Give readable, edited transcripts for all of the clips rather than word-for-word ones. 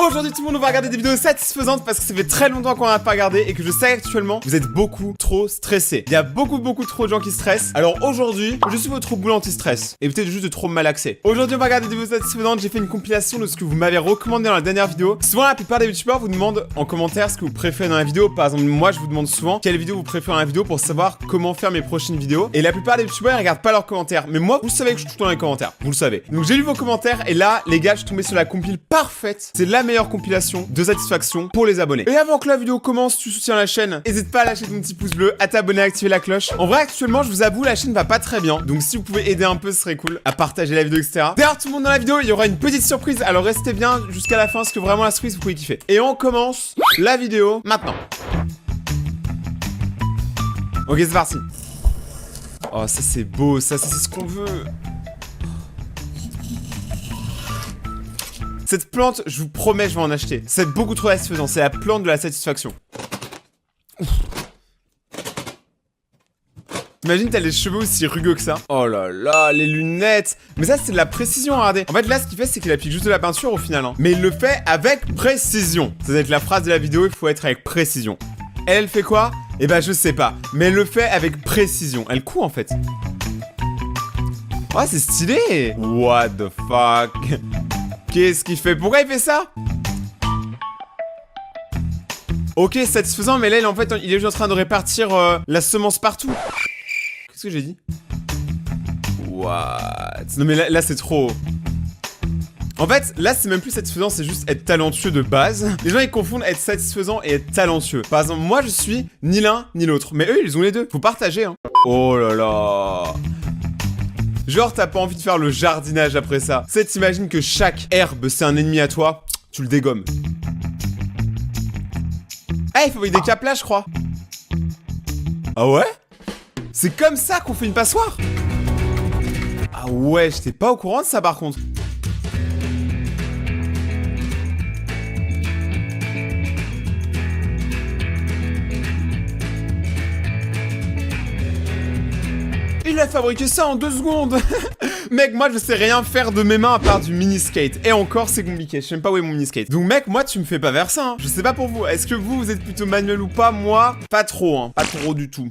Aujourd'hui tout le monde va regarder des vidéos satisfaisantes parce que ça fait très longtemps qu'on n'a pas regardé et que je sais actuellement vous êtes beaucoup trop stressés. Il y a beaucoup trop de gens qui stressent. Alors aujourd'hui, je suis votre boule anti-stress et peut-être juste de trop malaxé. Aujourd'hui on va regarder des vidéos satisfaisantes. J'ai fait une compilation de ce que vous m'avez recommandé dans la dernière vidéo. Souvent la plupart des youtubeurs vous demandent en commentaire ce que vous préférez dans la vidéo. Par exemple moi je vous demande souvent quelle vidéo vous préférez dans la vidéo pour savoir comment faire mes prochaines vidéos. Et la plupart des youtubeurs ils regardent pas leurs commentaires. Mais moi vous savez que je suis tout le temps dans les commentaires. Vous le savez. Donc j'ai lu vos commentaires et là les gars je suis tombé sur la compile parfaite. C'est la meilleure compilation de satisfaction pour les abonnés. Et avant que la vidéo commence, tu soutiens la chaîne. N'hésite pas à lâcher ton petit pouce bleu, à t'abonner, à activer la cloche. En vrai actuellement je vous avoue la chaîne va pas très bien. Donc si vous pouvez aider un peu ce serait cool. À partager la vidéo etc. D'ailleurs tout le monde dans la vidéo il y aura une petite surprise. Alors restez bien jusqu'à la fin parce que vraiment la surprise vous pouvez kiffer. Et on commence la vidéo maintenant. Ok c'est parti. Oh ça c'est beau, ça c'est ce qu'on veut. Cette plante, je vous promets, je vais en acheter. C'est beaucoup trop satisfaisant. C'est la plante de la satisfaction. Ouf. Imagine, t'as les cheveux aussi rugueux que ça. Oh là là, les lunettes. Mais ça, c'est de la précision, regardez. En fait, là, ce qu'il fait, c'est qu'il applique juste de la peinture au final. Hein. Mais il le fait avec précision. Ça doit être la phrase de la vidéo, il faut être avec précision. Elle fait quoi? Eh ben, je sais pas. Mais elle le fait avec précision. Elle coud, en fait. Oh, c'est stylé. What the fuck? Qu'est-ce qu'il fait? Pourquoi il fait ça? Ok, satisfaisant, mais là, en fait, il est juste en train de répartir la semence partout. Qu'est-ce que j'ai dit? What? Non, mais là c'est trop... En fait, là, c'est même plus satisfaisant, c'est juste être talentueux de base. Les gens, ils confondent être satisfaisant et être talentueux. Par exemple, moi, je suis ni l'un ni l'autre. Mais eux, ils ont les deux. Faut partager, hein. Oh là là... Genre, t'as pas envie de faire le jardinage après ça. Tu sais, t'imagines que chaque herbe, c'est un ennemi à toi. Tu le dégommes. Ah, il faut avec des capes là, je crois. Ah ouais? C'est comme ça qu'on fait une passoire? Ah ouais, j'étais pas au courant de ça par contre. Il a fabriqué ça en 2 secondes. Mec, moi je sais rien faire de mes mains à part du mini skate. Et encore c'est compliqué, je sais même pas où est mon mini skate. Donc mec, moi tu me fais pas vers ça hein. Je sais pas pour vous, est-ce que vous êtes plutôt manuel ou pas? Moi, pas trop hein, pas trop du tout.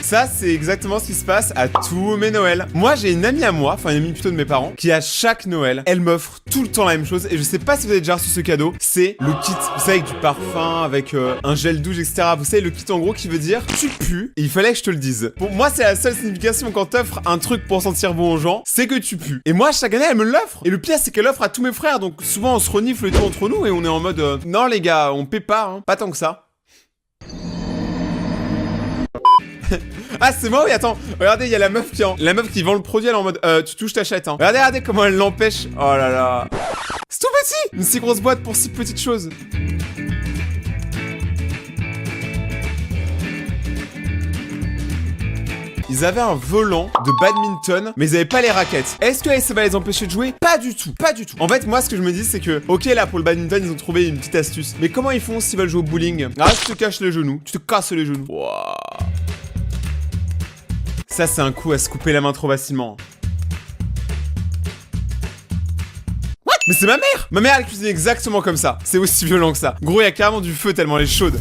Ça, c'est exactement ce qui se passe à tous mes Noëls. Moi, j'ai une amie à moi, enfin une amie plutôt de mes parents, qui à chaque Noël, elle m'offre tout le temps la même chose. Et je sais pas si vous avez déjà reçu ce cadeau. C'est le kit, vous savez, avec du parfum, avec un gel douche, etc. Vous savez, le kit en gros qui veut dire tu pues. Et il fallait que je te le dise. Pour moi, c'est la seule signification quand t'offres un truc pour sentir bon aux gens, c'est que tu pues. Et moi, chaque année, elle me l'offre. Et le pire, c'est qu'elle offre à tous mes frères. Donc souvent, on se renifle tout entre nous et on est en mode non les gars, on paie pas, hein. Pas tant que ça. Ah c'est moi oui attends. Regardez il y a la meuf qui vend le produit, elle est en mode tu touches t'achètes hein. Regardez comment elle l'empêche. Oh là là. C'est tout petit. Une si grosse boîte pour si petite chose. Ils avaient un volant de badminton, mais ils avaient pas les raquettes. Est-ce que ça va les empêcher de jouer? Pas du tout, pas du tout. En fait, moi, ce que je me dis, c'est que, ok, là, pour le badminton, ils ont trouvé une petite astuce. Mais comment ils font s'ils veulent jouer au bowling? Ah, tu te caches les genoux, tu te casses les genoux. Wow. Ça, c'est un coup à se couper la main trop facilement. What? Mais c'est ma mère! Ma mère, elle cuisine exactement comme ça. C'est aussi violent que ça. Gros, il y a carrément du feu tellement elle est chaude.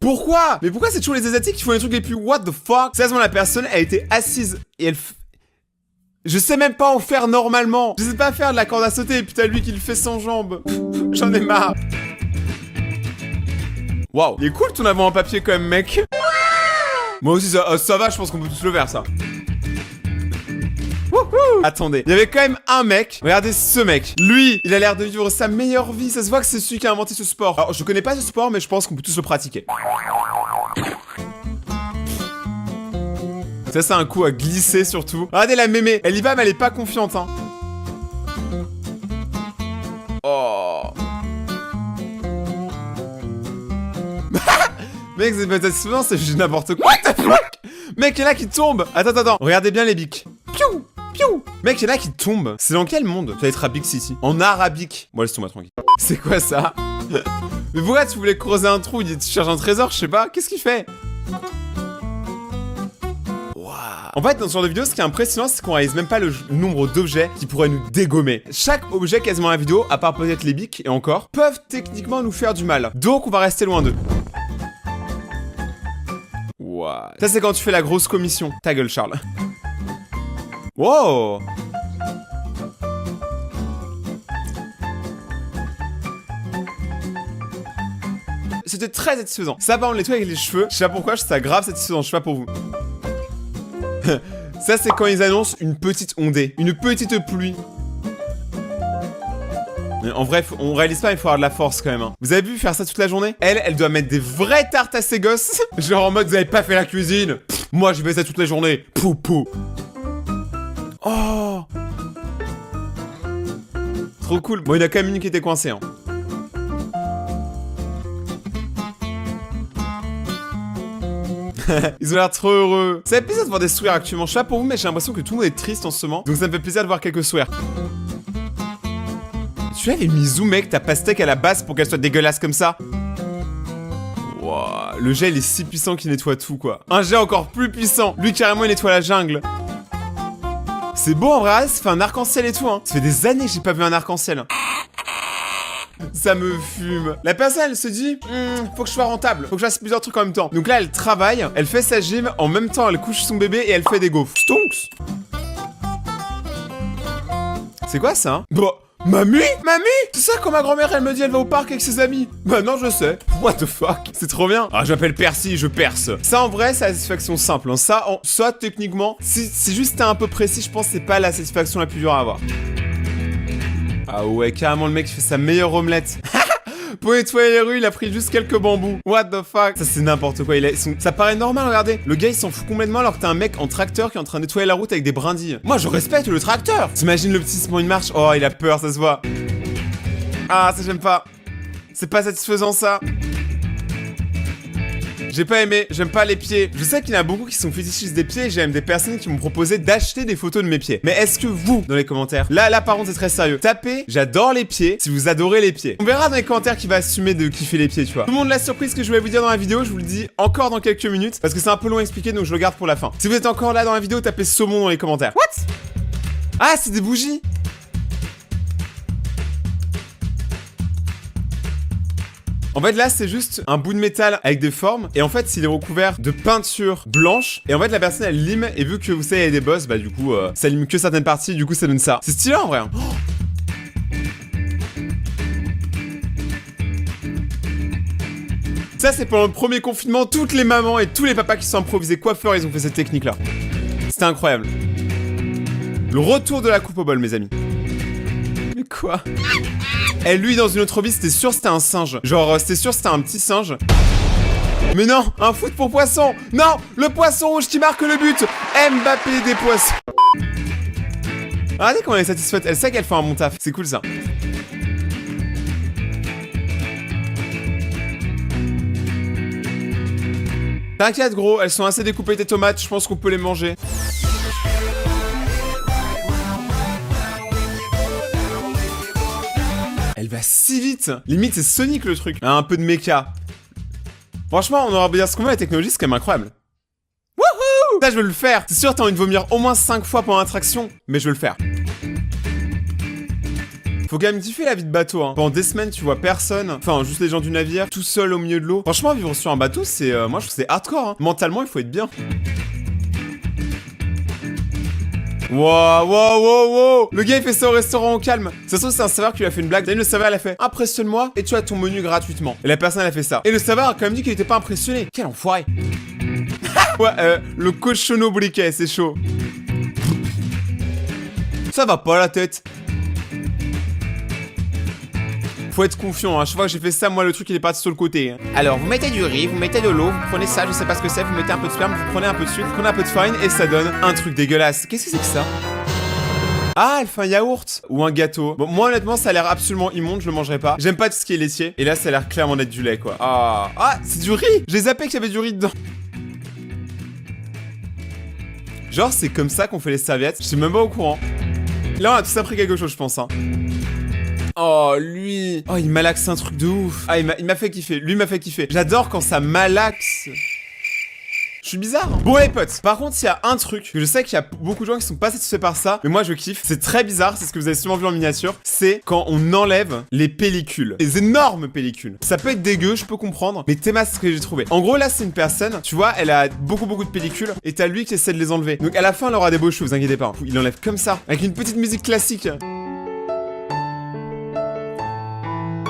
Pourquoi? Mais pourquoi c'est toujours les Asiatiques qui font les trucs les plus what the fuck? Sérieusement, la personne, elle était assise et elle... Je sais même pas en faire normalement. Je sais pas faire de la corde à sauter et puis t'as lui qui le fait sans jambes. J'en ai marre. Waouh, il est cool ton avant en papier quand même, mec. Moi aussi, ça va, je pense qu'on peut tous le faire, ça. Wouhou. Attendez, il y avait quand même un mec. Regardez ce mec. Lui, il a l'air de vivre sa meilleure vie. Ça se voit que c'est celui qui a inventé ce sport. Alors, je connais pas ce sport, mais je pense qu'on peut tous le pratiquer. Ça, c'est un coup à glisser surtout. Regardez la mémé. Elle y va, mais elle est pas confiante, hein. Oh. Mec, c'est pas satisfaisant, c'est juste n'importe quoi. What the fuck? Mec, il y en a qui tombent. Attends. Regardez bien les bics. Piou, piou. Mec, il y en a qui tombent. C'est dans quel monde? Ça va être à Big City. En arabique. Bon, laisse-moi tranquille. C'est quoi ça? Mais pourquoi tu voulais creuser un trou? Tu cherches un trésor, je sais pas. Qu'est-ce qu'il fait? En fait, dans ce genre de vidéo, ce qui est impressionnant, c'est qu'on réalise même pas le nombre d'objets qui pourraient nous dégommer. Chaque objet quasiment dans la vidéo, à part peut-être les bics et encore, peuvent techniquement nous faire du mal. Donc on va rester loin d'eux. What? Ça c'est quand tu fais la grosse commission. Ta gueule, Charles. Wow. C'était très satisfaisant. Ça, par contre, les trucs avec les cheveux, je sais pas pourquoi, je trouve ça grave satisfaisant, je sais pas pour vous. Ça, c'est quand ils annoncent une petite ondée, une petite pluie. Mais en vrai, on réalise pas, il faut avoir de la force quand même. Hein. Vous avez vu faire ça toute la journée? Elle doit mettre des vraies tartes à ses gosses. Genre en mode, vous avez pas fait la cuisine. Pff, moi, je fais ça toute la journée. Pou pou. Oh. Trop cool. Bon, il y en a quand même une qui était coincée. Hein. Ils ont l'air trop heureux. Ça fait plaisir de voir des sourires actuellement. Je sais pas pour vous, mais j'ai l'impression que tout le monde est triste en ce moment. Donc ça me fait plaisir de voir quelques sourires. Tu avais mis où, mec, ta pastèque à la base pour qu'elle soit dégueulasse comme ça? Wow, le gel est si puissant qu'il nettoie tout, quoi. Un gel encore plus puissant. Lui, carrément, il nettoie la jungle. C'est beau, en vrai, ça fait un arc-en-ciel et tout, hein. Ça fait des années que j'ai pas vu un arc-en-ciel. Ça me fume. La personne, elle se dit, faut que je sois rentable, faut que je fasse plusieurs trucs en même temps. Donc là, elle travaille, elle fait sa gym, en même temps, elle couche son bébé et elle fait des gaufres. Stonks. C'est quoi ça? Bah, mamie? Mamie? C'est ça quand ma grand-mère, elle me dit, elle va au parc avec ses amis. Bah non, je sais. What the fuck? C'est trop bien. Ah, je m'appelle Percy, je perce. Ça, en vrai, c'est la satisfaction simple. Hein. Ça, techniquement, si juste t'es un peu précis, je pense que c'est pas la satisfaction la plus dure à avoir. Ah ouais, carrément le mec qui fait sa meilleure omelette. Pour nettoyer les rues, il a pris juste quelques bambous. What the fuck? Ça c'est n'importe quoi. Ça paraît normal, regardez. Le gars il s'en fout complètement alors que t'as un mec en tracteur qui est en train de nettoyer la route avec des brindilles. Moi je respecte le tracteur. T'imagines le petit comment il marche? Oh, il a peur, ça se voit. Ah, ça j'aime pas. C'est pas satisfaisant ça. J'ai pas aimé, j'aime pas les pieds. Je sais qu'il y en a beaucoup qui sont fétichistes des pieds et j'ai même des personnes qui m'ont proposé d'acheter des photos de mes pieds. Mais est-ce que vous, dans les commentaires, là par contre c'est très sérieux, tapez j'adore les pieds si vous adorez les pieds. On verra dans les commentaires qui va assumer de kiffer les pieds, tu vois. Tout le monde, la surprise que je voulais vous dire dans la vidéo, je vous le dis encore dans quelques minutes parce que c'est un peu long à expliquer donc je le garde pour la fin. Si vous êtes encore là dans la vidéo, tapez saumon dans les commentaires. What? Ah, c'est des bougies. En fait là c'est juste un bout de métal avec des formes et en fait s'il est recouvert de peinture blanche et en fait la personne elle lime et vu que vous savez il y a des boss bah du coup ça lime que certaines parties du coup ça donne ça. C'est stylé en vrai. Hein. Oh. Ça c'est pendant le premier confinement, toutes les mamans et tous les papas qui sont improvisés coiffeurs ils ont fait cette technique là. C'était incroyable. Le retour de la coupe au bol mes amis. Mais quoi? Et lui, dans une autre vie, c'était sûr c'était un singe. Genre, c'était sûr c'était un petit singe. Mais non, un foot pour poisson. Non, le poisson rouge qui marque le but. Mbappé des poissons. Regardez comment elle est satisfaite. Elle sait qu'elle fait un bon taf. C'est cool ça. T'inquiète gros, elles sont assez découpées tes tomates. Je pense qu'on peut les manger. Elle va si vite. Limite, c'est Sonic le truc. Un peu de méca. Franchement, on aura bien ce qu'on veut, la technologie, c'est quand même incroyable. Wouhou! Ça, je veux le faire. C'est sûr, t'as envie de vomir au moins 5 fois pendant l'attraction, mais je veux le faire. Faut quand même kiffer la vie de bateau, hein. Pendant des semaines, tu vois personne. Enfin, juste les gens du navire, tout seul au milieu de l'eau. Franchement, vivre sur un bateau, c'est... moi, je trouve que c'est hardcore, hein. Mentalement, il faut être bien. Wow. Le gars il fait ça au restaurant au calme. Ça se trouve c'est un serveur qui lui a fait une blague. Et le serveur elle a fait impressionne-moi et tu as ton menu gratuitement. Et la personne elle a fait ça. Et le serveur a quand même dit qu'il était pas impressionné. Quel enfoiré. Ouais, le cochonneau briquet, c'est chaud. Ça va pas la tête. Faut être confiant, hein. Chaque fois que j'ai fait ça, moi le truc il est parti sur le côté. Hein. Alors vous mettez du riz, vous mettez de l'eau, vous prenez ça, je sais pas ce que c'est, vous mettez un peu de sperme, vous prenez un peu de sucre, vous prenez un peu de farine et ça donne un truc dégueulasse. Qu'est-ce que c'est que ça? Ah, elle fait un yaourt ou un gâteau. Bon, moi honnêtement ça a l'air absolument immonde, je le mangerai pas. J'aime pas tout ce qui est laitier. Et là ça a l'air clairement d'être du lait quoi. Ah, c'est du riz. J'ai zappé qu'il y avait du riz dedans. Genre c'est comme ça qu'on fait les serviettes. Je suis même pas au courant. Là on a tous appris quelque chose je pense hein. Oh, lui. Oh, il malaxe un truc de ouf. Ah, il m'a fait kiffer. Lui m'a fait kiffer. J'adore quand ça malaxe. Je suis bizarre. Bon les potes, par contre, il y a un truc que je sais qu'il y a beaucoup de gens qui sont pas satisfaits par ça, mais moi je kiffe. C'est très bizarre, c'est ce que vous avez sûrement vu en miniature. C'est quand on enlève les pellicules. Les énormes pellicules. Ça peut être dégueu, je peux comprendre, mais Théma, c'est ce que j'ai trouvé. En gros, là, c'est une personne, tu vois, elle a beaucoup de pellicules, et t'as lui qui essaie de les enlever. Donc à la fin, elle aura des beaux cheveux, vous inquiétez pas. Il enlève comme ça, avec une petite musique classique.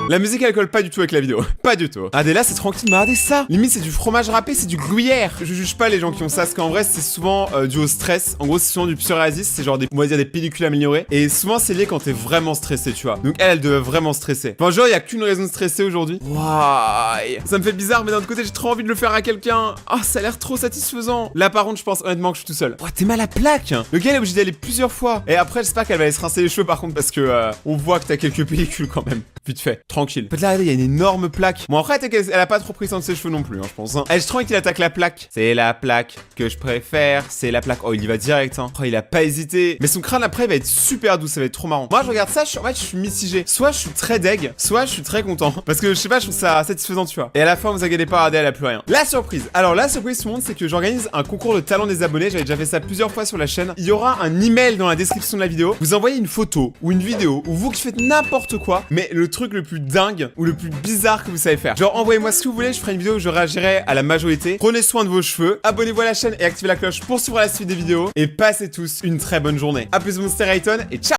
La musique elle colle pas du tout avec la vidéo, pas du tout. Regardez là c'est tranquille, mais regardez ça. Limite c'est du fromage râpé, c'est du gruyère. Je juge pas les gens qui ont ça, parce qu'en vrai c'est souvent dû au stress. En gros c'est souvent du psoriasis, c'est genre on va dire des pellicules améliorées. Et souvent c'est lié quand t'es vraiment stressé, tu vois. Donc elle devait vraiment stresser. Enfin genre y a qu'une raison de stresser aujourd'hui. Waouh. Ça me fait bizarre, mais d'un autre côté j'ai trop envie de le faire à quelqu'un. Ah ça a l'air trop satisfaisant. Là par contre je pense honnêtement que je suis tout seul. Oh t'es mal à plaque. Le gars il est obligé d'aller plusieurs fois. Et après j'espère qu'elle va aller se rincer les cheveux par contre, parce que on voit que t'as quelques pellicules quand même. Vite fait, tranquille. En fait là, regardez, il y a une énorme plaque. Bon après, elle a pas trop pris soin de ses cheveux non plus, hein, je pense. Hein. Elle, je trouve qu'il attaque la plaque. C'est la plaque que je préfère. C'est la plaque. Oh, il y va direct. Hein. Oh, il a pas hésité. Mais son crâne après, il va être super doux. Ça va être trop marrant. Moi, je regarde ça. En fait, je suis mitigé. Soit je suis très deg, soit je suis très content. Parce que je sais pas, je trouve ça satisfaisant, tu vois. Et à la fin, vous inquiétez pas, regardez, elle a plus rien. La surprise. Alors la surprise, tout le monde, c'est que j'organise un concours de talent des abonnés. J'avais déjà fait ça plusieurs fois sur la chaîne. Il y aura un email dans la description de la vidéo. Vous envoyez une photo ou une vidéo ou vous qui faites n'importe quoi, mais le truc le plus dingue ou le plus bizarre que vous savez faire. Genre envoyez-moi ce que vous voulez, je ferai une vidéo où je réagirai à la majorité. Prenez soin de vos cheveux, abonnez-vous à la chaîne et activez la cloche pour suivre la suite des vidéos. Et passez tous une très bonne journée. A plus Monster Rayton et ciao.